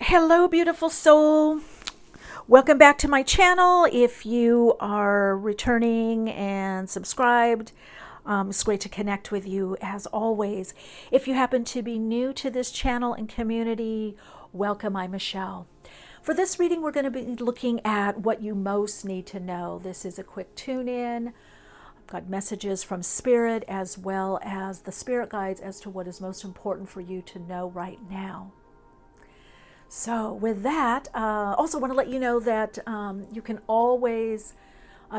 Hello, beautiful soul. Welcome back to my channel. If you are returning and subscribed, it's great to connect with you as always. If you happen to be new to this channel and community, welcome. I'm Michele. For this reading, we're going to be looking at what you most need to know. This is a quick tune-in. I've got messages from Spirit as well as the Spirit guides as to what is most important for you to know right now. So with that, also want to let you know that you can always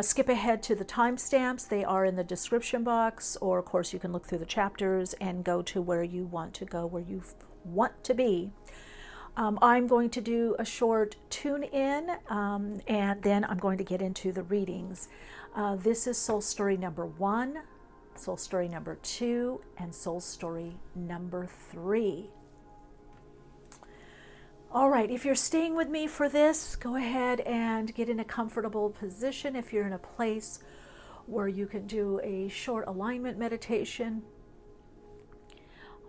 skip ahead to the timestamps. They are in the description box, or of course you can look through the chapters and go to where you want to go, where you want to be. I'm going to do a short tune-in, and then I'm going to get into the readings. This is Soul Story number 1, Soul Story number 2, and Soul Story number 3. All right, if you're staying with me for this, go ahead and get in a comfortable position. If you're in a place where you can do a short alignment meditation,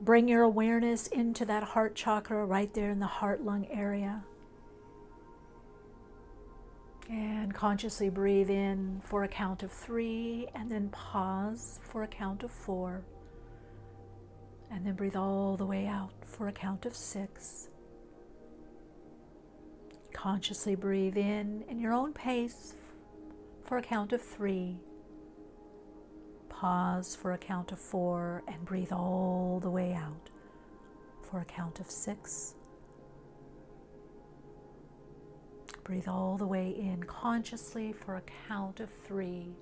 bring your awareness into that heart chakra right there in the heart-lung area. And consciously breathe in for a count of 3, and then pause for a count of 4. And then breathe all the way out for a count of 6. Consciously breathe in your own pace for a count of 3. Pause for a count of 4 and breathe all the way out for a count of 6. Breathe all the way in consciously for a count of 3.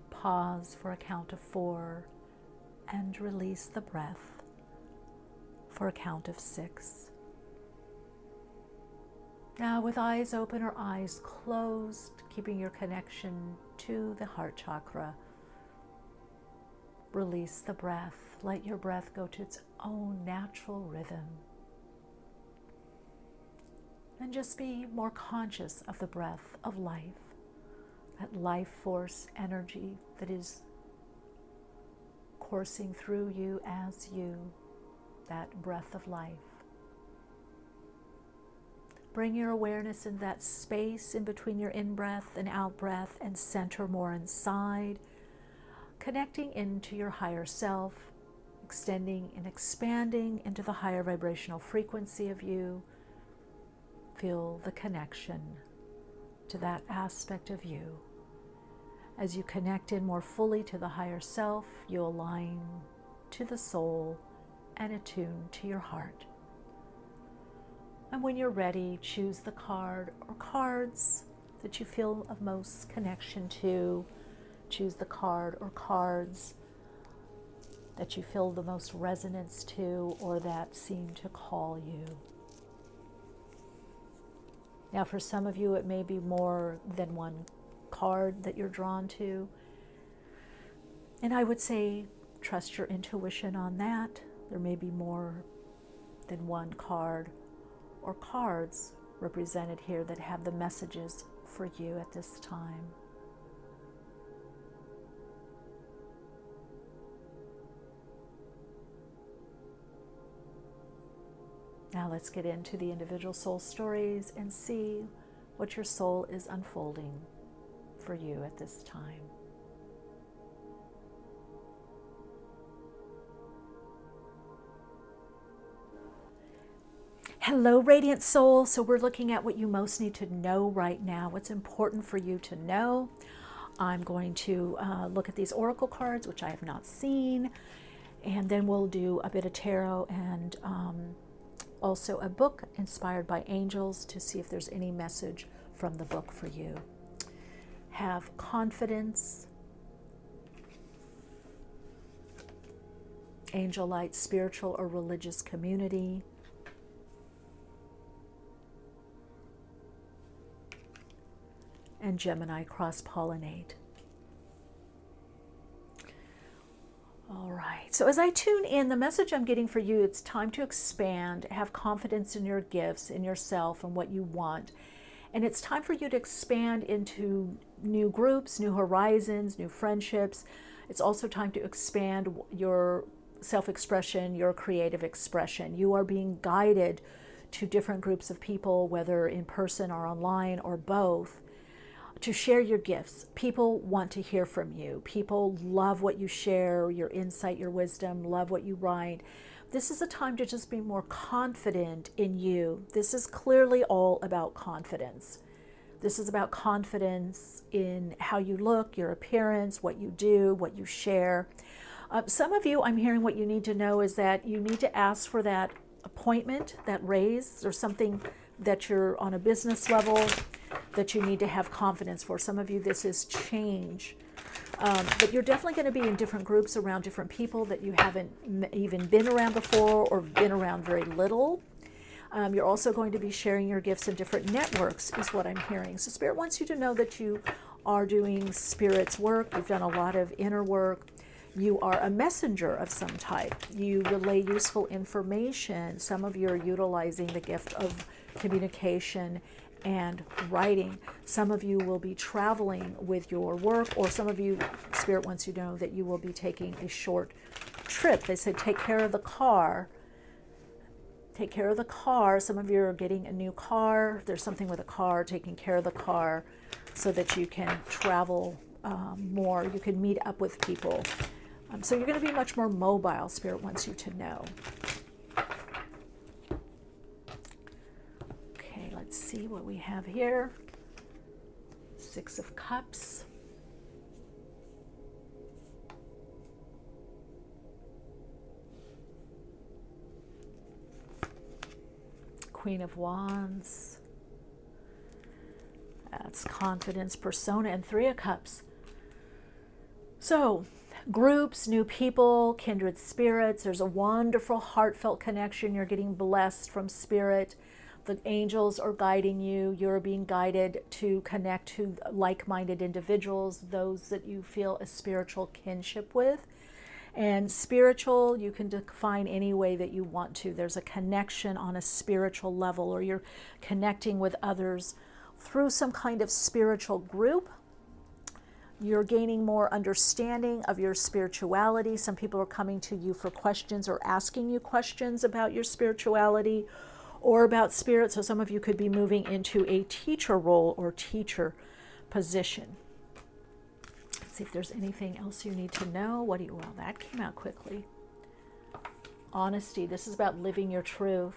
Pause for a count of 4 and release the breath for a count of 6. Now, with eyes open or eyes closed, keeping your connection to the heart chakra, release the breath. Let your breath go to its own natural rhythm. And just be more conscious of the breath of life, that life force energy that is coursing through you as you, that breath of life. Bring your awareness in that space in between your in-breath and out-breath and center more inside, connecting into your higher self, extending and expanding into the higher vibrational frequency of you. Feel the connection to that aspect of you. As you connect in more fully to the higher self, you align to the soul and attune to your heart. And when you're ready, choose the card or cards that you feel of most connection to. Choose the card or cards that you feel the most resonance to or that seem to call you. Now, for some of you, it may be more than one card that you're drawn to. And I would say trust your intuition on that. There may be more than one card or cards represented here that have the messages for you at this time. Now let's get into the individual soul stories and see what your soul is unfolding for you at this time. Hello, Radiant Soul. So we're looking at what you most need to know right now, what's important for you to know. I'm going to look at these oracle cards, which I have not seen, and then we'll do a bit of tarot and also a book inspired by angels to see if there's any message from the book for you. Have confidence. Angel light, spiritual or religious community. And Gemini, cross-pollinate. All right, so as I tune in, the message I'm getting for you, it's time to expand, have confidence in your gifts, in yourself, and what you want. And it's time for you to expand into new groups, new horizons, new friendships. It's also time to expand your self-expression, your creative expression. You are being guided to different groups of people, whether in person or online or both, to share your gifts. People want to hear from you. People love what you share, your insight, your wisdom, love what you write. This is a time to just be more confident in you. This is clearly all about confidence. This is about confidence in how you look, your appearance, what you do, what you share. Some of you, I'm hearing what you need to know is that you need to ask for that appointment, that raise, or something that you're on a business level that you need to have confidence for. Some of you, this is change. But you're definitely going to be in different groups around different people that you haven't even been around before or been around very little. You're also going to be sharing your gifts in different networks, is what I'm hearing. So Spirit wants you to know that you are doing Spirit's work. You've done a lot of inner work. You are a messenger of some type. You relay useful information. Some of you are utilizing the gift of communication and writing. Some of you will be traveling with your work, or some of you, Spirit wants you to know that you will be taking a short trip. They said take care of the car. Take care of the car. Some of you are getting a new car. There's something with a car, taking care of the car so that you can travel more. You can meet up with people. So you're going to be much more mobile, Spirit wants you to know. Okay, let's see what we have here. 6 of Cups. Queen of Wands. That's confidence, persona, and 3 of Cups. So, groups, new people, kindred spirits. There's a wonderful heartfelt connection. You're getting blessed from Spirit. The angels are guiding you. You're being guided to connect to like-minded individuals, those that you feel a spiritual kinship with. And spiritual, you can define any way that you want to. There's a connection on a spiritual level, or you're connecting with others through some kind of spiritual group. You're gaining more understanding of your spirituality. Some people are coming to you for questions or asking you questions about your spirituality or about Spirit. So some of you could be moving into a teacher role or teacher position. Let's see if there's anything else you need to know. Well, that came out quickly. Honesty. This is about living your truth.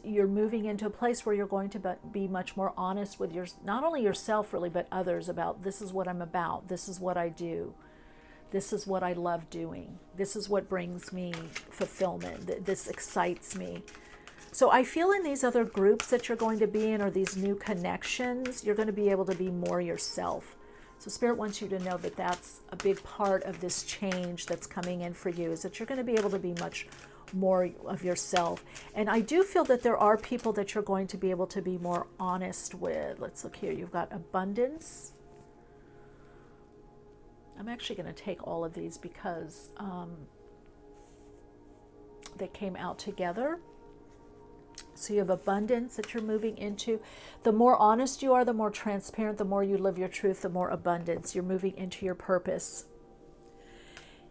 You're moving into a place where you're going to be much more honest with not only yourself really, but others about this is what I'm about. This is what I do. This is what I love doing. This is what brings me fulfillment. This excites me. So I feel in these other groups that you're going to be in, or these new connections, you're going to be able to be more yourself. So Spirit wants you to know that that's a big part of this change that's coming in for you, is that you're going to be able to be much more of yourself. And I do feel that there are people that you're going to be able to be more honest with. Let's look here. You've got abundance. I'm actually going to take all of these because they came out together. So you have abundance that you're moving into. The more honest you are, the more transparent, the more you live your truth, the more abundance. You're moving into your purpose.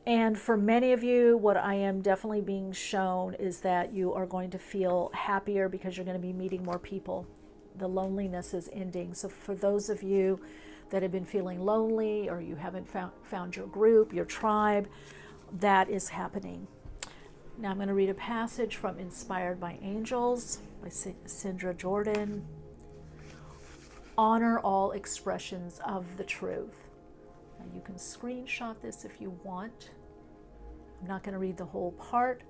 And for many of you, what I am definitely being shown is that you are going to feel happier because you're going to be meeting more people. The loneliness is ending. So for those of you that have been feeling lonely, or you haven't found your group, your tribe, that is happening. Now I'm going to read a passage from Inspired by Angels by Sindra Jordan. Honor all expressions of the truth. Now you can screenshot this if you want. I'm not going to read the whole part.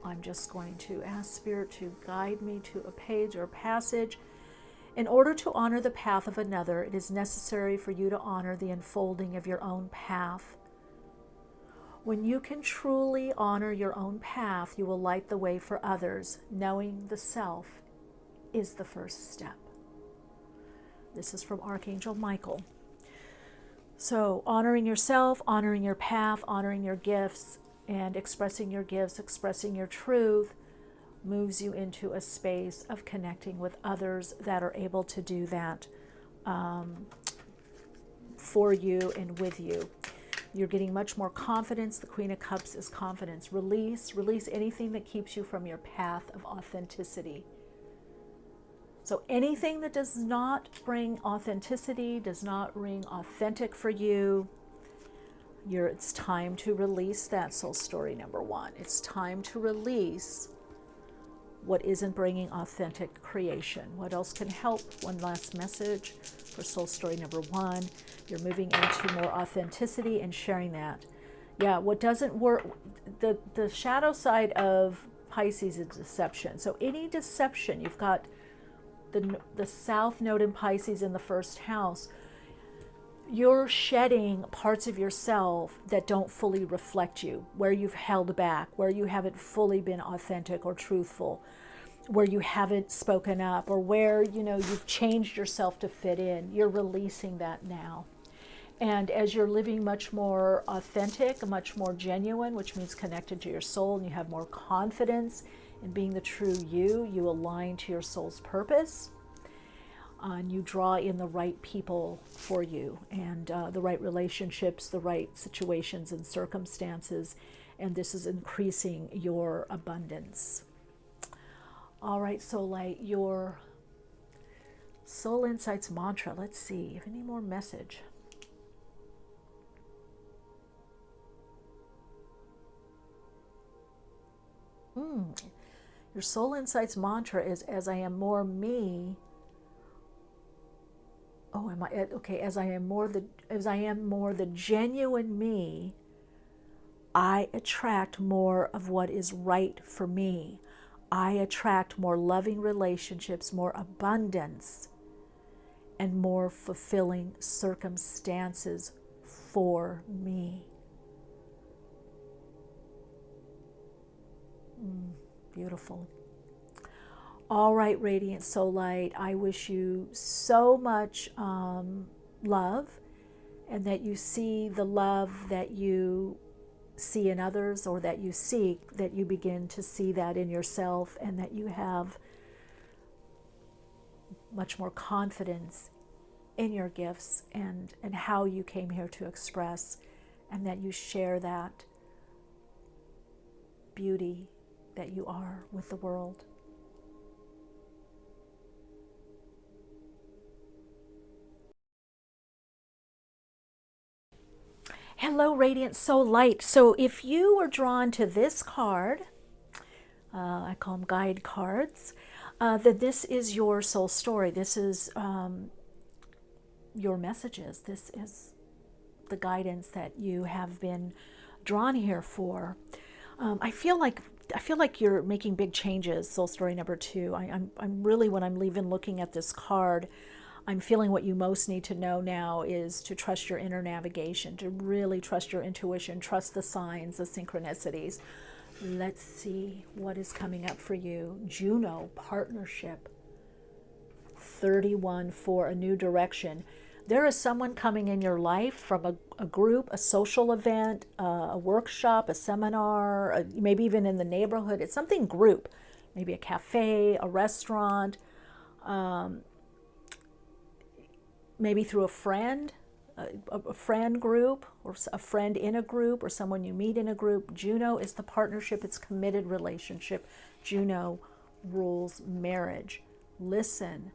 I'm just going to ask Spirit to guide me to a page or a passage. In order to honor the path of another, it is necessary for you to honor the unfolding of your own path. When you can truly honor your own path, you will light the way for others. Knowing the self is the first step. This is from Archangel Michael. So honoring yourself, honoring your path, honoring your gifts, and expressing your gifts, expressing your truth, moves you into a space of connecting with others that are able to do that for you and with you. You're getting much more confidence. The Queen of Cups is confidence. Release anything that keeps you from your path of authenticity. So anything that does not bring authenticity, does not ring authentic for you, it's time to release that, soul story number 1. It's time to release what isn't bringing authentic creation. What else can help? One last message for soul story number 1. You're moving into more authenticity and sharing that. Yeah, what doesn't work, the shadow side of Pisces is deception. So any deception, you've got the South Node in Pisces in the first house, you're shedding parts of yourself that don't fully reflect you, where you've held back, where you haven't fully been authentic or truthful, where you haven't spoken up, or where, you've changed yourself to fit in. You're releasing that now. And as you're living much more authentic, much more genuine, which means connected to your soul, and you have more confidence in being the true you, you align to your soul's purpose. And you draw in the right people for you, and the right relationships, the right situations and circumstances, and this is increasing your abundance. All right, Soul Light, your Soul Insights mantra. Let's see if any more message. Your Soul Insights mantra is, as I am more me. Oh, am I okay? As I am more the genuine me, I attract more of what is right for me. I attract more loving relationships, more abundance, and more fulfilling circumstances for me. Beautiful. All right, Radiant Soul Light, I wish you so much love, and that you see the love that you see in others, or that you seek, that you begin to see that in yourself, and that you have much more confidence in your gifts and how you came here to express, and that you share that beauty that you are with the world. Hello, Radiant Soul Light. So if you were drawn to this card, I call them guide cards, that this is your soul story. This is your messages. This is the guidance that you have been drawn here for. I feel like you're making big changes, soul story number 2. I'm really, when I'm leaving looking at this card, I'm feeling what you most need to know now is to trust your inner navigation, to really trust your intuition, trust the signs, the synchronicities. Let's see what is coming up for you. Juno, partnership. 31 for a new direction. There is someone coming in your life from a group, a social event, a workshop, a seminar, maybe even in the neighborhood. It's something group, maybe a cafe, a restaurant, maybe through a friend group, or a friend in a group, or someone you meet in a group. Juno is the partnership, it's committed relationship. Juno rules marriage. Listen,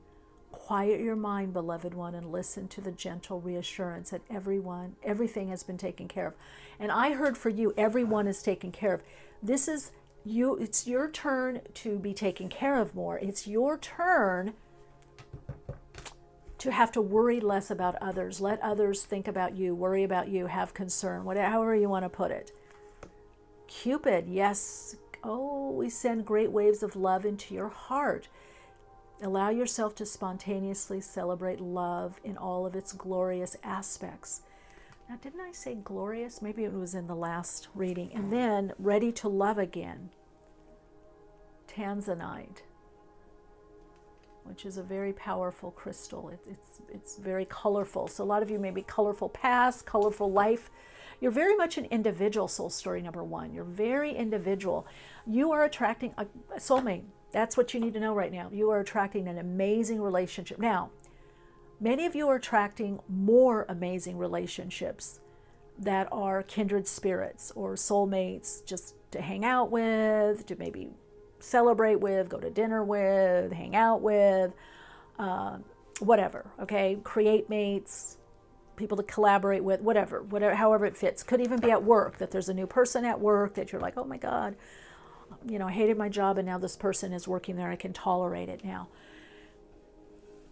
quiet your mind, beloved one, and listen to the gentle reassurance that everything has been taken care of. And I heard for you, everyone is taken care of. This is you, it's your turn to be taken care of more. It's your turn to have to worry less about others. Let others think about you, worry about you, have concern, however you want to put it. Cupid, yes. Oh, we send great waves of love into your heart. Allow yourself to spontaneously celebrate love in all of its glorious aspects. Now, didn't I say glorious? Maybe it was in the last reading. And then, ready to love again. Tanzanite, which is a very powerful crystal. It's very colorful. So a lot of you may be colorful past, colorful life. You're very much an individual, soul story number 1. You're very individual. You are attracting a soulmate. That's what you need to know right now. You are attracting an amazing relationship. Now, many of you are attracting more amazing relationships that are kindred spirits or soulmates, just to hang out with, to maybe celebrate with, go to dinner with, hang out with, whatever, okay? Create mates, people to collaborate with, whatever, however it fits. Could even be at work, that there's a new person at work that you're like, oh my God, I hated my job and now this person is working there. I can tolerate it now.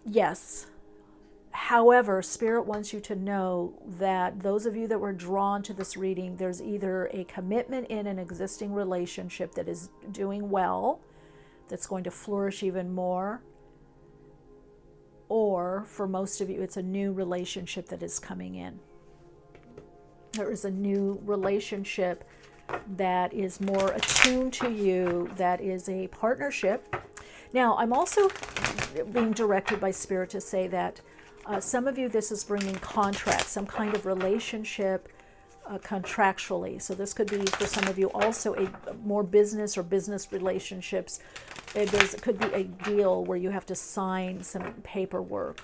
Yes. However, Spirit wants you to know that those of you that were drawn to this reading, there's either a commitment in an existing relationship that is doing well, that's going to flourish even more, or for most of you, it's a new relationship that is coming in. There is a new relationship that is more attuned to you, that is a partnership. Now, I'm also being directed by Spirit to say that some of you, this is bringing contract, some kind of relationship contractually. So this could be for some of you also a more business or business relationships. It could be a deal where you have to sign some paperwork.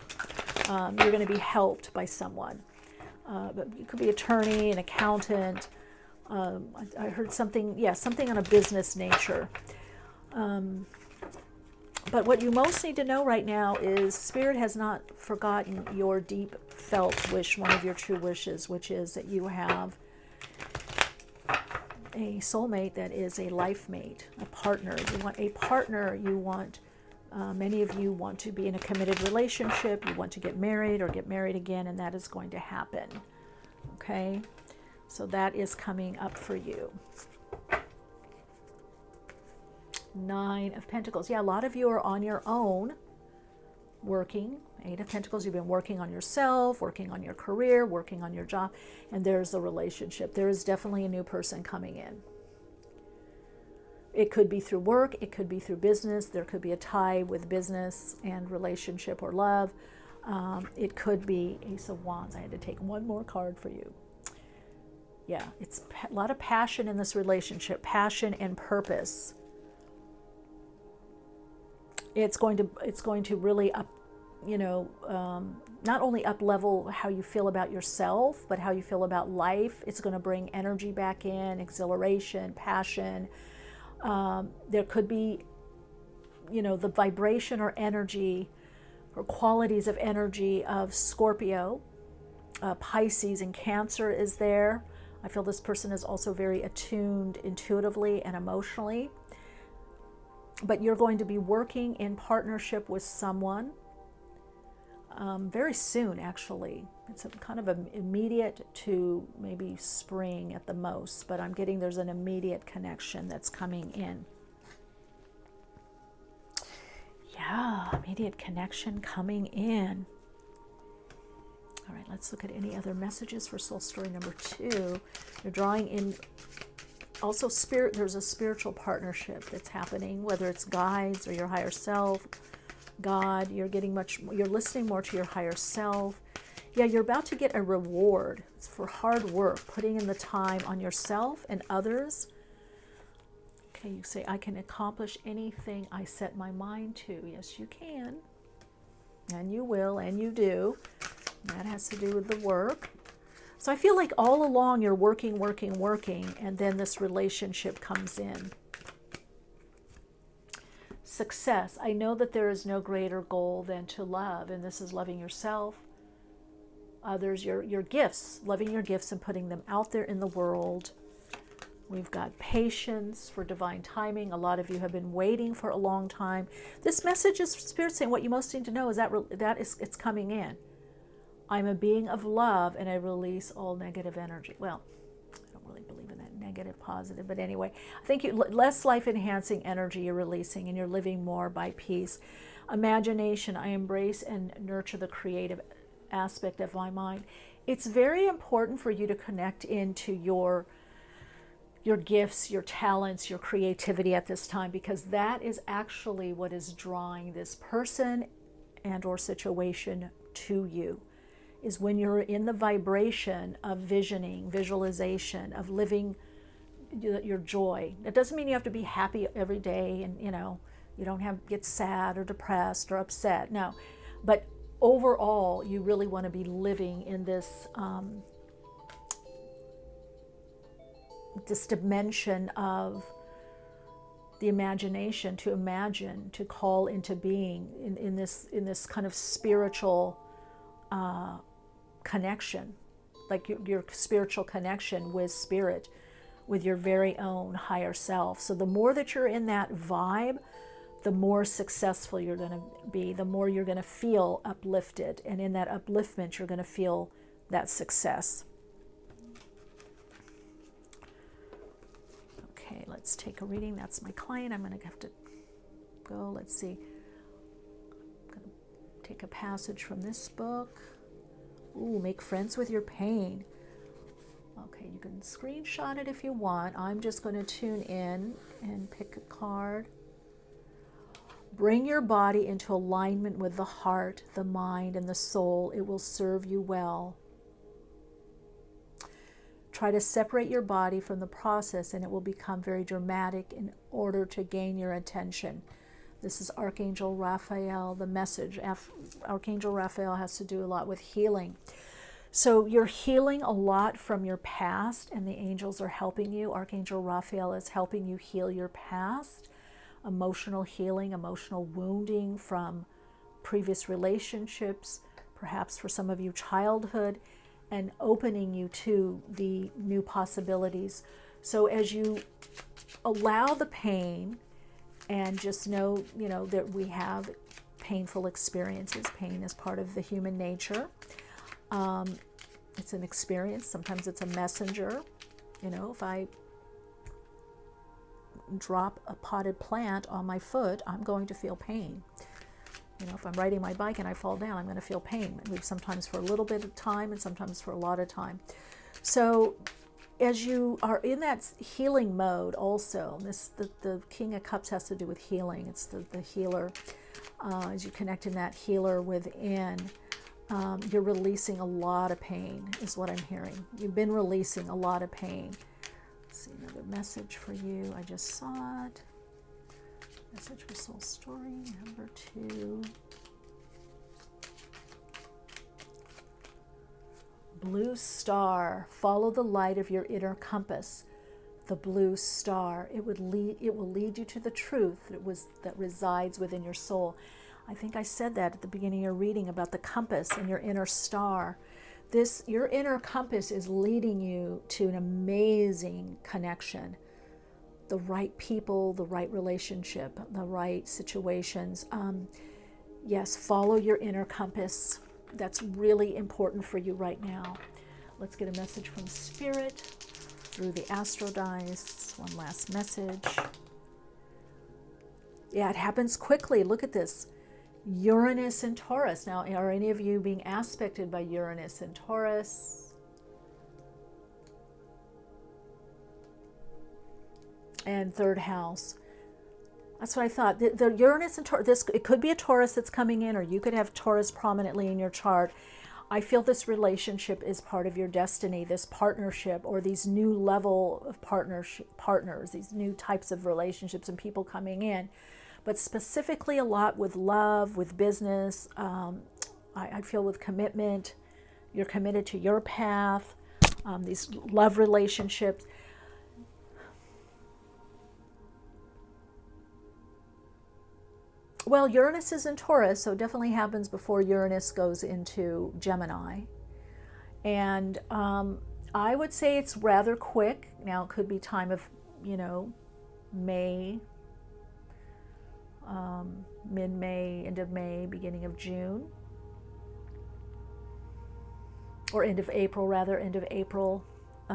You're going to be helped by someone. But it could be attorney, an accountant. I heard something, something on a business nature. But what you most need to know right now is Spirit has not forgotten your deep felt wish, one of your true wishes, which is that you have a soulmate that is a life mate, a partner. You want a partner. You want, many of you want to be in a committed relationship. You want to get married or get married again, and that is going to happen. Okay? So that is coming up for you. 9 of Pentacles. Yeah, a lot of you are on your own working. 8 of Pentacles, you've been working on yourself, working on your career, working on your job, and there's a relationship. There is definitely a new person coming in. It could be through work, it could be through business, there could be a tie with business and relationship or love. It could be Ace of Wands. I had to take one more card for you. Yeah, it's a lot of passion in this relationship, passion and purpose. It's going to really up, not only up level how you feel about yourself, but how you feel about life. It's going to bring energy back in, exhilaration, passion. There could be, the vibration or energy or qualities of energy of Scorpio, Pisces, and Cancer is there. I feel this person is also very attuned intuitively and emotionally. But you're going to be working in partnership with someone very soon, actually. It's kind of immediate to maybe spring at the most, but I'm getting there's an immediate connection that's coming in. Yeah, immediate connection coming in. All right, let's look at any other messages for soul story number 2. You're drawing in also Spirit. There's a spiritual partnership that's happening, whether it's guides or your higher self, God. You're listening more to your higher self. Yeah, you're about to get a reward. It's for hard work, putting in the time on yourself and others. Okay, you say, I can accomplish anything I set my mind to. Yes, you can. And you will, and you do. That has to do with the work. So I feel like all along you're working, and then this relationship comes in. Success. I know that there is no greater goal than to love, and this is loving yourself, others, your gifts, loving your gifts and putting them out there in the world. We've got patience for divine timing. A lot of you have been waiting for a long time. This message is Spirit saying what you most need to know is it's coming in. I'm a being of love and I release all negative energy. Well, I don't really believe in that negative, positive, but anyway, I think less life-enhancing energy you're releasing and you're living more by peace. Imagination, I embrace and nurture the creative aspect of my mind. It's very important for you to connect into your gifts, your talents, your creativity at this time, because that is actually what is drawing this person and or situation to you. Is when you're in the vibration of visioning, visualization, of living your joy. That doesn't mean you have to be happy every day and, you don't have to get sad or depressed or upset. No. But overall, you really want to be living in this this dimension of the imagination, to imagine, to call into being in this kind of spiritual connection, like your spiritual connection with spirit, with your very own higher self. So the more that you're in that vibe, the more successful you're going to be, the more you're going to feel uplifted, and in that upliftment you're going to feel that success. Okay, let's take a reading. That's my client. I'm going to have to go. Let's see. I'm going to take a passage from this book. Ooh, make friends with your pain. Okay, you can screenshot it if you want. I'm just going to tune in and pick a card. Bring your body into alignment with the heart, the mind, and the soul. It will serve you well. Try to separate your body from the process and it will become very dramatic in order to gain your attention. This is Archangel Raphael, the message. Archangel Raphael has to do a lot with healing. So you're healing a lot from your past and the angels are helping you. Archangel Raphael is helping you heal your past, emotional healing, emotional wounding from previous relationships, perhaps for some of you childhood, and opening you to the new possibilities. So as you allow the pain, and just know, that we have painful experiences. Pain is part of the human nature. It's an experience. Sometimes it's a messenger. If I drop a potted plant on my foot, I'm going to feel pain. If I'm riding my bike and I fall down, I'm going to feel pain, sometimes for a little bit of time and sometimes for a lot of time. So as you are in that healing mode also, the King of Cups has to do with healing. It's the healer. As you connect in that healer within, you're releasing a lot of pain, is what I'm hearing. You've been releasing a lot of pain. Let's see, another message for you. I just saw it. Message for Soul Story, number 2. Blue star, follow the light of your inner compass. The blue star, it will lead you to the truth that resides within your soul. I think I said that at the beginning of your reading about the compass and your inner star. Your inner compass is leading you to an amazing connection. The right people, the right relationship, the right situations. Yes, follow your inner compass. That's really important for you right now. Let's get a message from Spirit through the Astro Dice. One last message. Yeah, it happens quickly. Look at this. Uranus and Taurus. Now, are any of you being aspected by Uranus and Taurus? And third house. That's what I thought. The Uranus and Taurus, it could be a Taurus that's coming in, or you could have Taurus prominently in your chart. I feel this relationship is part of your destiny, this partnership, or these new level of partners, these new types of relationships and people coming in. But specifically a lot with love, with business. I feel with commitment. You're committed to your path, these love relationships. Well, Uranus is in Taurus, so it definitely happens before Uranus goes into Gemini. And I would say it's rather quick. Now, it could be time of, May, mid-May, end of May, beginning of June. Or end of April. I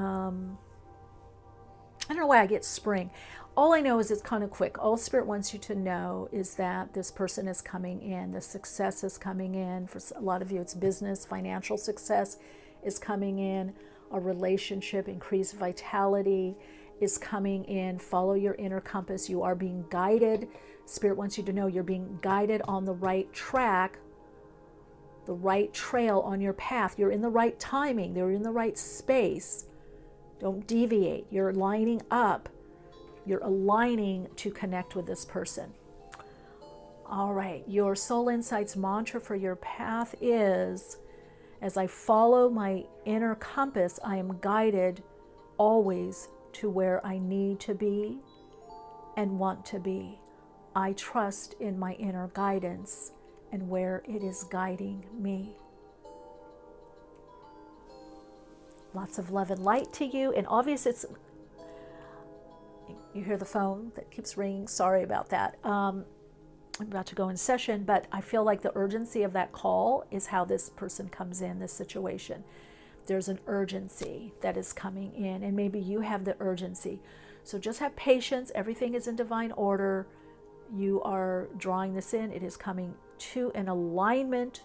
don't know why I get spring. All I know is it's kind of quick. All Spirit wants you to know is that this person is coming in. The success is coming in. For a lot of you, it's business, financial success is coming in. A relationship, increased vitality is coming in. Follow your inner compass. You are being guided. Spirit wants you to know you're being guided on the right track, the right trail on your path. You're in the right timing. You're in the right space. Don't deviate. You're lining up. You're aligning to connect with this person. All right. Your Soul Insights mantra for your path is, as I follow my inner compass, I am guided always to where I need to be and want to be. I trust in my inner guidance and where it is guiding me. Lots of love and light to you. And obviously, you hear the phone that keeps ringing. Sorry about that. I'm about to go in session, but I feel like the urgency of that call is how this person comes in, this situation. There's an urgency that is coming in, and maybe you have the urgency. So just have patience. Everything is in divine order. You are drawing this in. It is coming to an alignment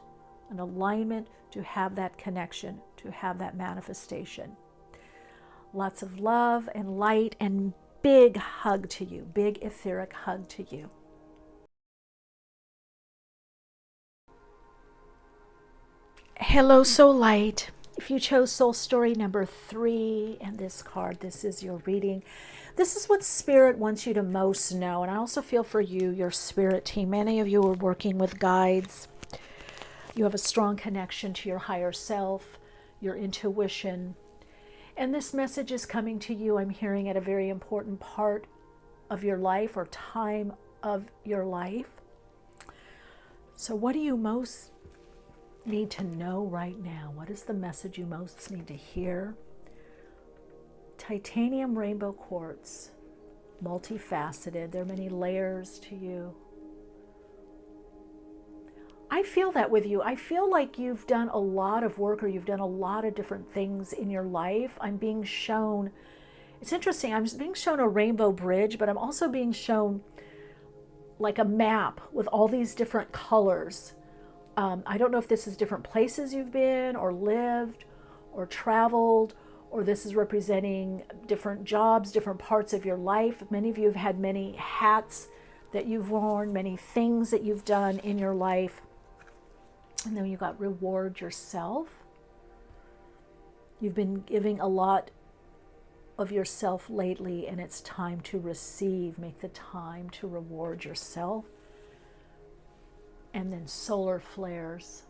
to have that connection, to have that manifestation. Lots of love and light and big hug to you, big etheric hug to you. Hello, Soul Light. If you chose soul story number 3 and this card, this is your reading. This is what Spirit wants you to most know. And I also feel for you, your spirit team. Many of you are working with guides. You have a strong connection to your higher self, your intuition. And this message is coming to you, I'm hearing, at a very important part of your life or time of your life. So what do you most need to know right now? What is the message you most need to hear? Titanium rainbow quartz, multifaceted. There are many layers to you. I feel that with you. I feel like you've done a lot of work, or you've done a lot of different things in your life. I'm being shown, it's interesting, I'm being shown a rainbow bridge, but I'm also being shown like a map with all these different colors. I don't know if this is different places you've been or lived or traveled, or this is representing different jobs, different parts of your life. Many of you have had many hats that you've worn, many things that you've done in your life. And then you got reward yourself. You've been giving a lot of yourself lately, and it's time to receive. Make the time to reward yourself. And then solar flares,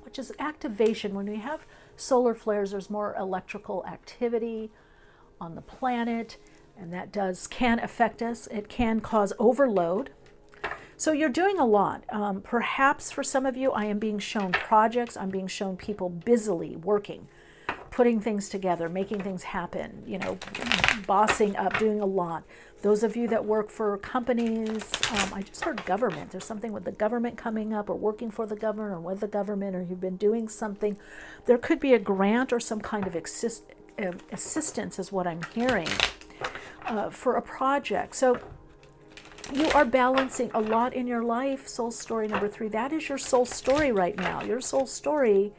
which is activation. When we have solar flares, there's more electrical activity on the planet, and that can affect us. It can cause overload. So you're doing a lot. Perhaps for some of you, I am being shown projects. I'm being shown people busily working, putting things together, making things happen, bossing up, doing a lot. Those of you that work for companies, I just heard government. There's something with the government coming up, or working for the government, or with the government, or you've been doing something. There could be a grant or some kind of assistance is what I'm hearing for a project. So you are balancing a lot in your life. Soul story number 3. That is your soul story right now. Your soul story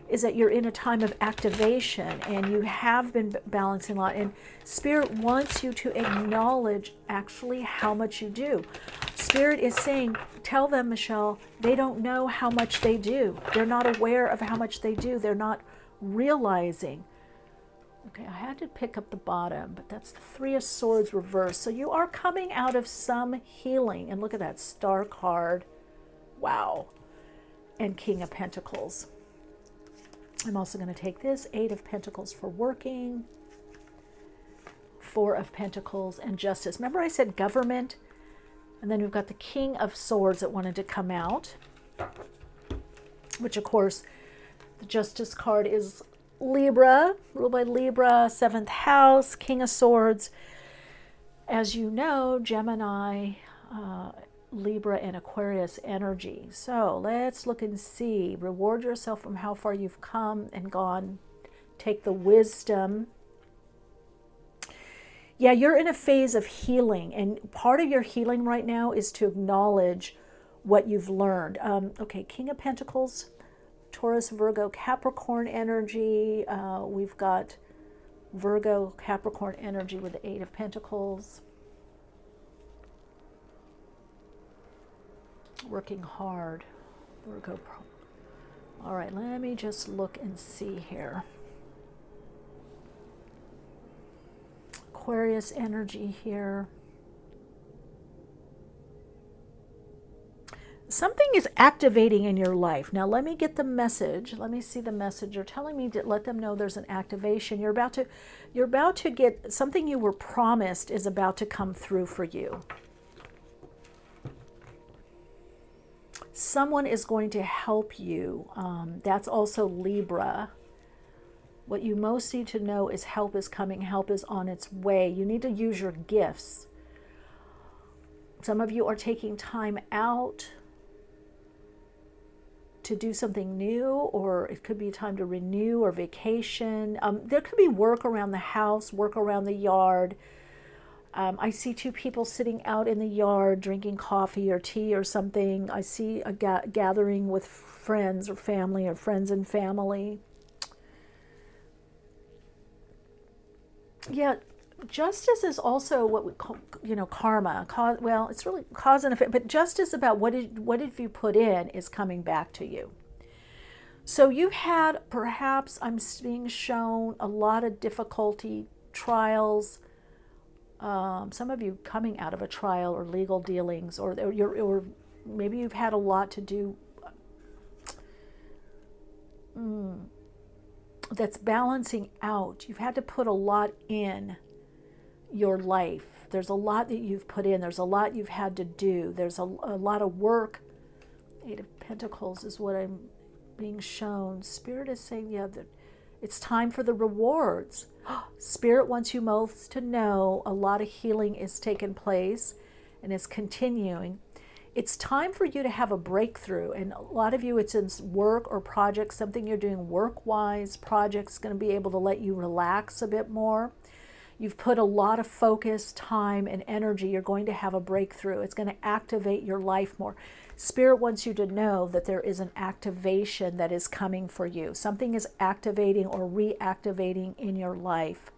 is that you're in a time of activation, and you have been balancing a lot. And Spirit wants you to acknowledge actually how much you do. Spirit is saying, tell them, Michele, they don't know how much they do. They're not aware of how much they do. They're not realizing. Okay, I had to pick up the bottom, but that's the 3 of Swords reversed. So you are coming out of some healing. And look at that Star card. Wow. And King of Pentacles. I'm also going to take this 8 of Pentacles for working, 4 of Pentacles, and Justice. Remember I said government? And then we've got the King of Swords that wanted to come out, which of course the Justice card is Libra, ruled by Libra, 7th house, King of Swords. As you know, Gemini, Libra, and Aquarius energy. So let's look and see. Reward yourself from how far you've come and gone. Take the wisdom. Yeah, you're in a phase of healing, and part of your healing right now is to acknowledge what you've learned. Okay, King of Pentacles, Taurus, Virgo, Capricorn energy. We've got Virgo, Capricorn energy with the 8 of Pentacles. Working hard, Virgo. All right, let me just look and see here. Aquarius energy here. Something is activating in your life. Now let me get the message. Let me see the message. You're telling me to let them know there's an activation. You're about to get something you were promised is about to come through for you. Someone is going to help you. That's also Libra. What you most need to know is help is coming. Help is on its way. You need to use your gifts. Some of you are taking time out to do something new, or it could be time to renew or vacation. There could be work around the house, work around the yard. I see two people sitting out in the yard drinking coffee or tea or something. I see a gathering with friends or family, or friends and family. Yeah, justice is also what we call, karma. Well, it's really cause and effect, but justice about what have you put in is coming back to you. So you've had, perhaps I'm being shown, a lot of difficulty, trials. Some of you coming out of a trial or legal dealings, or maybe you've had a lot to do. That's balancing out. You've had to put a lot in your life. There's a lot that you've put in. There's a lot you've had to do. There's a lot of work. 8 of Pentacles is what I'm being shown. Spirit is saying, yeah, that it's time for the rewards. Spirit wants you most to know a lot of healing is taking place and is continuing. It's time for you to have a breakthrough. And a lot of you, it's in work or projects, something you're doing work-wise. Project's going to be able to let you relax a bit more. You've put a lot of focus, time, and energy. You're going to have a breakthrough. It's going to activate your life more. Spirit wants you to know that there is an activation that is coming for you. Something is activating or reactivating in your life.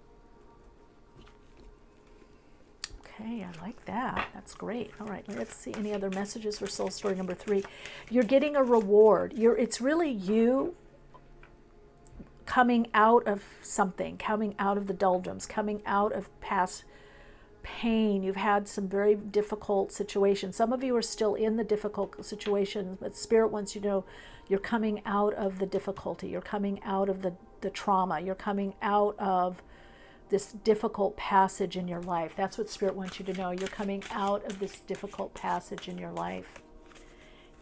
Okay, I like that. That's great. All right, let's see any other messages for soul story number 3. You're getting a reward. It's really you coming out of something, coming out of the doldrums, coming out of past pain. You've had some very difficult situations. Some of you are still in the difficult situations, but Spirit wants you to know you're coming out of the difficulty. You're coming out of the trauma. You're coming out of this difficult passage in your life. That's what Spirit wants you to know. You're coming out of this difficult passage in your life.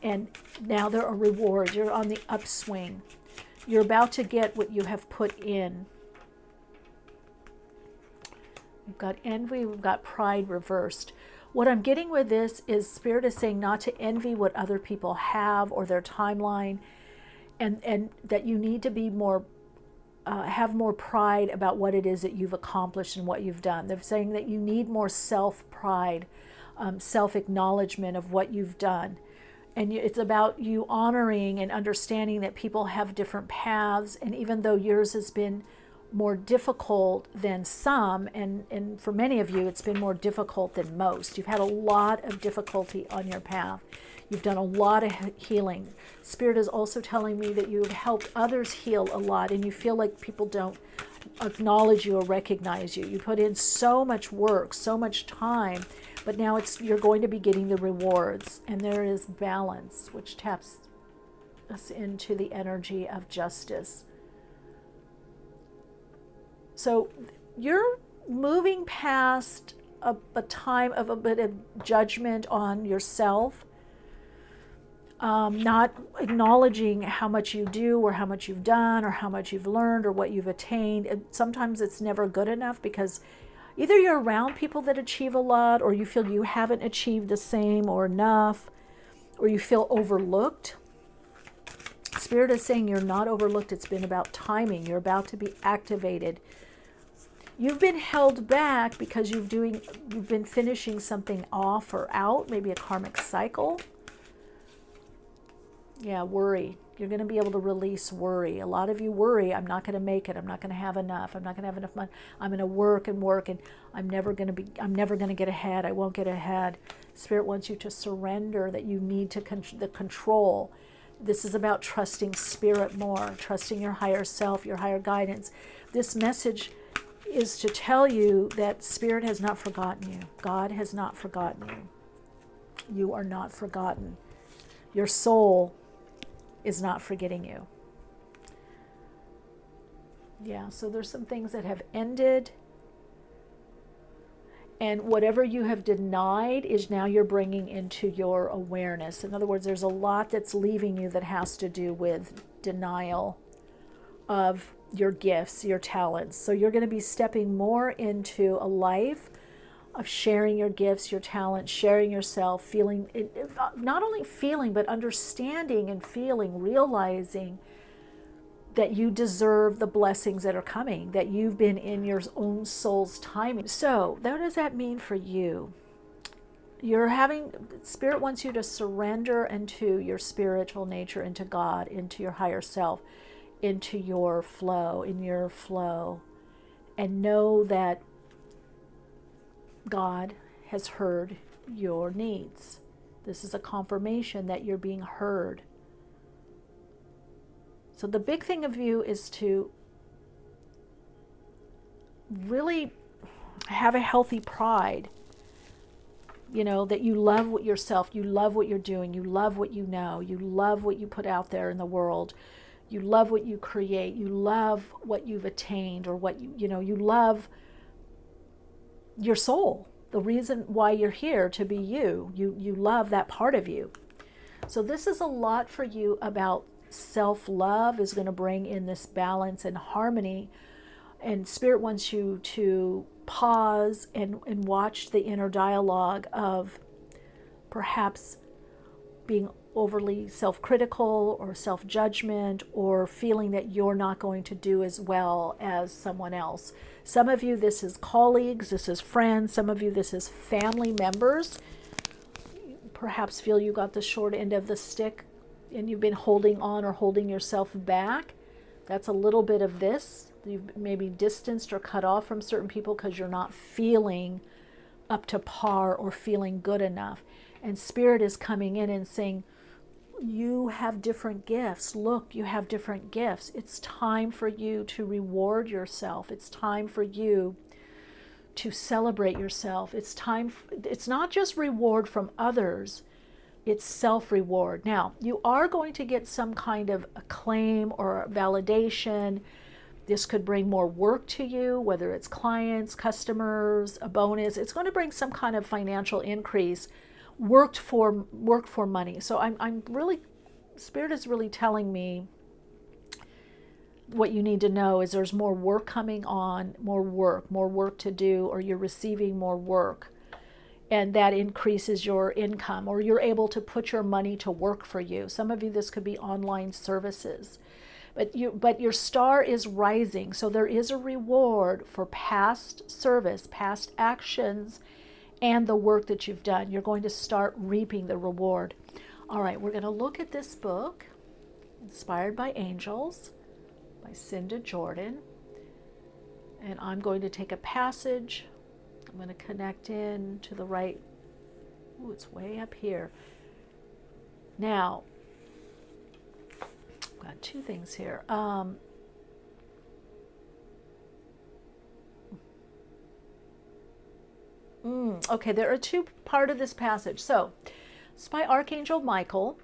And now there are rewards. You're on the upswing. You're about to get what you have put in. We've got envy, we've got pride reversed. What I'm getting with this is Spirit is saying not to envy what other people have or their timeline, and that you need to be more have more pride about what it is that you've accomplished and what you've done. They're saying that you need more self-pride, self-acknowledgement of what you've done. And it's about you honoring and understanding that people have different paths, and even though yours has been more difficult than some, and for many of you it's been more difficult than most. You've had a lot of difficulty on your path. You've done a lot of healing. Spirit is also telling me that you've helped others heal a lot, and you feel like people don't acknowledge you or recognize you. You put in so much work, so much time, but now you're going to be getting the rewards. And there is balance, which taps us into the energy of justice. So you're moving past a time of a bit of judgment on yourself, not acknowledging how much you do or how much you've done or how much you've learned or what you've attained. And sometimes it's never good enough because either you're around people that achieve a lot, or you feel you haven't achieved the same or enough, or you feel overlooked. Spirit is saying you're not overlooked. It's been about timing. You're about to be activated. You've been held back because you've been finishing something off or out, maybe a karmic cycle. Yeah, worry. You're going to be able to release worry. A lot of you worry, I'm not going to make it. I'm not going to have enough. I'm not going to have enough money. I'm going to work, and I'm never going to get ahead. I won't get ahead. Spirit wants you to surrender that you need the control. This is about trusting Spirit more, trusting your higher self, your higher guidance. This message is to tell you that Spirit has not forgotten you. God has not forgotten you. You are not forgotten. Your soul is not forgetting you. Yeah, so there's some things that have ended. And whatever you have denied is now you're bringing into your awareness. In other words, there's a lot that's leaving you that has to do with denial of your gifts, your talents. So you're going to be stepping more into a life of sharing your gifts, your talents, sharing yourself, feeling, not only feeling, but understanding and feeling, realizing that you deserve the blessings that are coming, that you've been in your own soul's timing. So, what does that mean for you? Spirit wants you to surrender into your spiritual nature, into God, into your higher self, into your flow, and know that God has heard your needs. This is a confirmation that you're being heard. So the big thing of you is to really have a healthy pride, that you love yourself, you love what you're doing, you love what you know, you love what you put out there in the world, you love what you create, you love what you've attained, or what you love your soul, the reason why you're here, to be you. You love that part of you. So this is a lot for you about self-love, is going to bring in this balance and harmony. And Spirit wants you to pause and watch the inner dialogue of perhaps being overly self-critical or self-judgment, or feeling that you're not going to do as well as someone else. Some of you, this is colleagues, this is friends. Some of you, this is family members. Perhaps feel you got the short end of the stick and you've been holding on or holding yourself back. That's a little bit of this. You've maybe distanced or cut off from certain people because you're not feeling up to par or feeling good enough. And Spirit is coming in and saying, you have different gifts. Look, you have different gifts. It's time for you to reward yourself. It's time for you to celebrate yourself. It's not just reward from others, it's self-reward. Now, you are going to get some kind of acclaim or validation. This could bring more work to you, whether it's clients, customers, a bonus. It's going to bring some kind of financial increase, work for money. So I'm really, Spirit is really telling me what you need to know is there's more work coming on, more work to do, or you're receiving more work. And that increases your income, or you're able to put your money to work for you. Some of you, this could be online services. But your star is rising, so there is a reward for past service, past actions, and the work that you've done. You're going to start reaping the reward. All right, we're going to look at this book, Inspired by Angels, by Cinda Jordan. And I'm going to take a passage. I'm going to connect in to the right. Ooh, it's way up here. Now, I've got two things here. Okay, there are two parts of this passage. So, it's by Archangel Michael,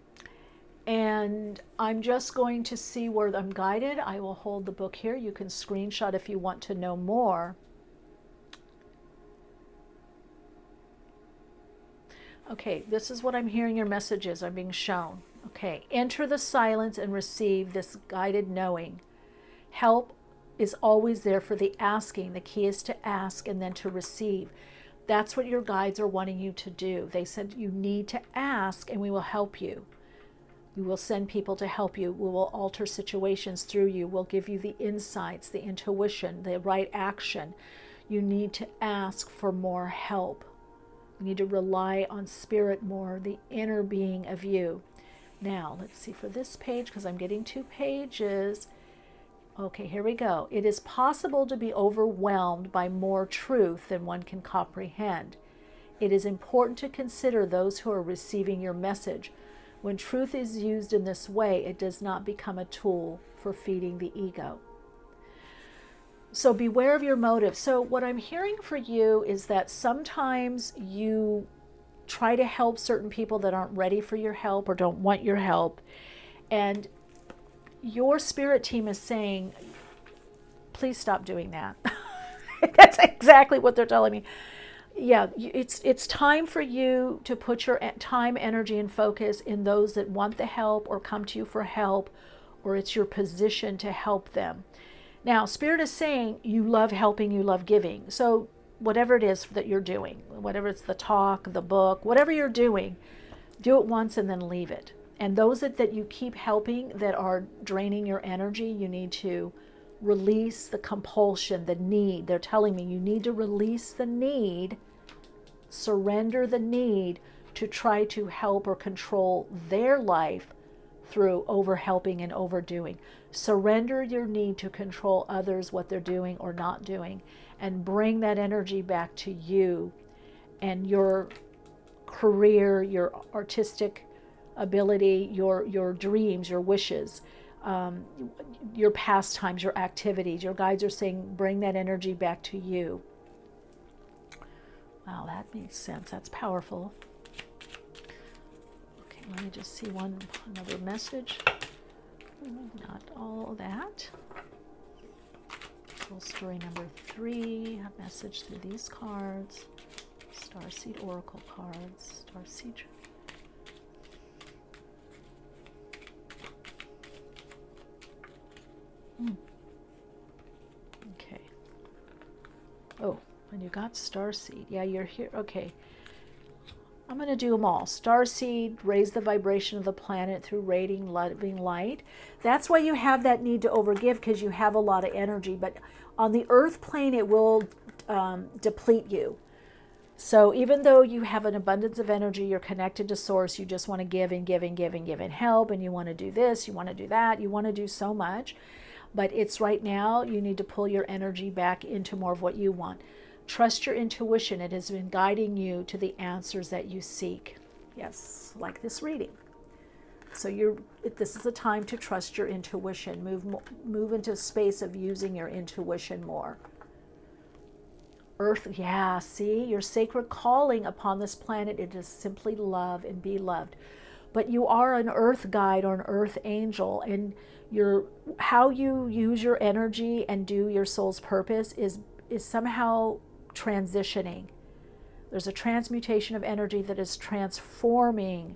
and I'm just going to see where I'm guided. I will hold the book here. You can screenshot if you want to know more. Okay, this is what I'm hearing your messages. I'm being shown. Okay, enter the silence and receive this guided knowing. Help is always there for the asking. The key is to ask and then to receive. That's what your guides are wanting you to do. They said you need to ask and we will help you. We will send people to help you. We will alter situations through you. We'll give you the insights, the intuition, the right action. You need to ask for more help. You need to rely on Spirit more, the inner being of you. Now, let's see for this page, because I'm getting 2 pages. Okay, here we go. It is possible to be overwhelmed by more truth than one can comprehend. It is important to consider those who are receiving your message. When truth is used in this way, it does not become a tool for feeding the ego. So beware of your motive. So what I'm hearing for you is that sometimes you try to help certain people that aren't ready for your help or don't want your help. And your spirit team is saying, please stop doing that. That's exactly what they're telling me. Yeah, it's time for you to put your time, energy, and focus in those that want the help or come to you for help, or it's your position to help them. Now, Spirit is saying you love helping, you love giving. So whatever it is that you're doing, whatever it's the talk, the book, whatever you're doing, do it once and then leave it. And those that you keep helping that are draining your energy, you need to release the compulsion, the need. They're telling me you need to release the need, surrender the need to try to help or control their life through over helping and overdoing. Surrender your need to control others, what they're doing or not doing, and bring that energy back to you and your career, your artistic ability, your dreams, your wishes, your pastimes, your activities. Your guides are saying, bring that energy back to you. Wow, that makes sense. That's powerful. Okay, let me just see another message. Not all that. Soul story number 3, a message through these cards. Starseed Oracle cards. Starseed. Okay. Oh, and you got Starseed. Yeah, you're here. Okay. I'm going to do them all. Starseed, raise the vibration of the planet through radiating loving light. That's why you have that need to overgive, because you have a lot of energy. But on the earth plane, it will deplete you. So even though you have an abundance of energy, you're connected to source, you just want to give and give and give and give and help, and you want to do this, you want to do that, you want to do so much. But it's right now, you need to pull your energy back into more of what you want. Trust your intuition. It has been guiding you to the answers that you seek. Yes, like this reading. So this is a time to trust your intuition. Move into a space of using your intuition more. Earth, yeah, see, your sacred calling upon this planet, it is simply love and be loved. But you are an earth guide or an earth angel, and how you use your energy and do your soul's purpose is somehow transitioning. There's a transmutation of energy that is transforming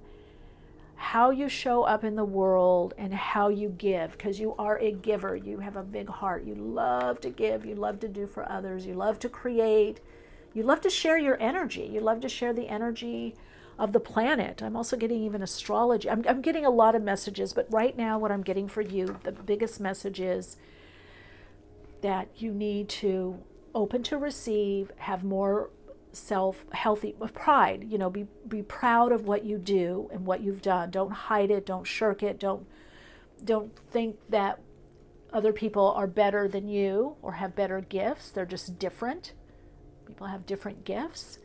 how you show up in the world and how you give, because you are a giver. You have a big heart. You love to give. You love to do for others. You love to create. You love to share your energy. You love to share the energy of the planet. I'm also getting even astrology. I'm getting a lot of messages, but right now what I'm getting for you, the biggest message is that you need to open to receive, have more healthy pride, be proud of what you do and what you've done. Don't hide it, don't shirk it, don't think that other people are better than you or have better gifts. They're just different. People have different gifts.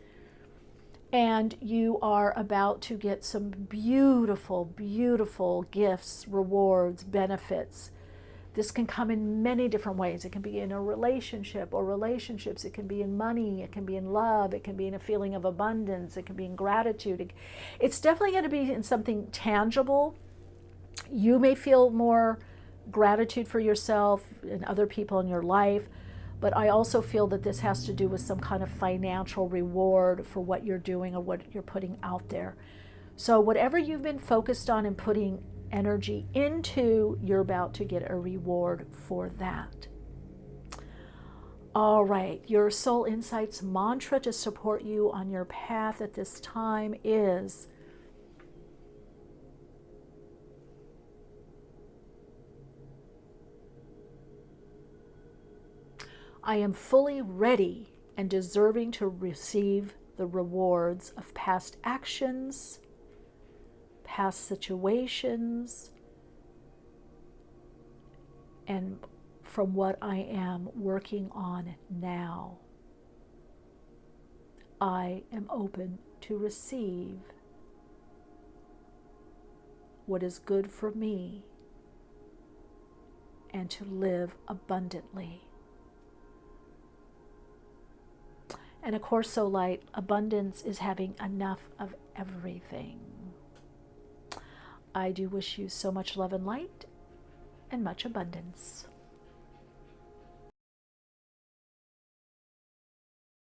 And you are about to get some beautiful, beautiful gifts, rewards, benefits. This can come in many different ways. It can be in a relationship or relationships. It can be in money. It can be in love. It can be in a feeling of abundance. It can be in gratitude. It's definitely going to be in something tangible. You may feel more gratitude for yourself and other people in your life, but I also feel that this has to do with some kind of financial reward for what you're doing or what you're putting out there. So whatever you've been focused on and putting energy into, you're about to get a reward for that. All right, your Soul Insights mantra to support you on your path at this time is, I am fully ready and deserving to receive the rewards of past actions, past situations, and from what I am working on now. I am open to receive what is good for me and to live abundantly. And of course, so light, abundance is having enough of everything. I do wish you so much love and light and much abundance.